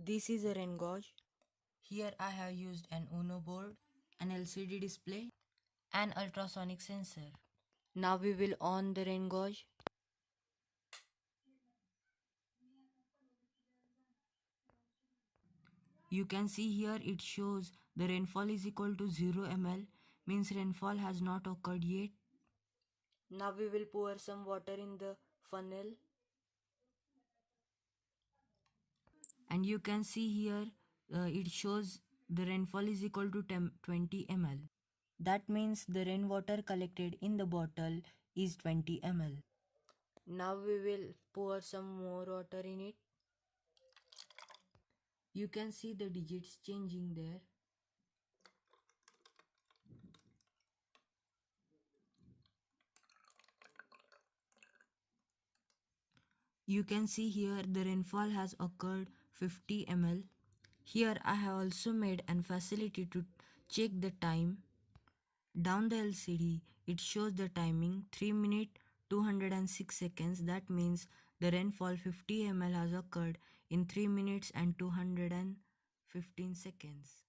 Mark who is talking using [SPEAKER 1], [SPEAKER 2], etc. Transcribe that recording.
[SPEAKER 1] This is a rain gauge. Here I have used an Uno board, an LCD display, and ultrasonic sensor. Now we will on the rain gauge. You can see here it shows the rainfall is equal to 0 ml, means rainfall has not occurred yet. Now we will pour some water in the funnel, and you can see here it shows the rainfall is equal to 20 ml. That means the rainwater collected in the bottle is 20 ml. Now we will pour some more water in it. You can see the digits changing there. You can see here the rainfall has occurred 50 ml. Here I have also made an facility to check the time. Down the LCD, it shows the timing 3 minutes 206 seconds. That means the rainfall 50 ml has occurred in 3 minutes and 215 seconds.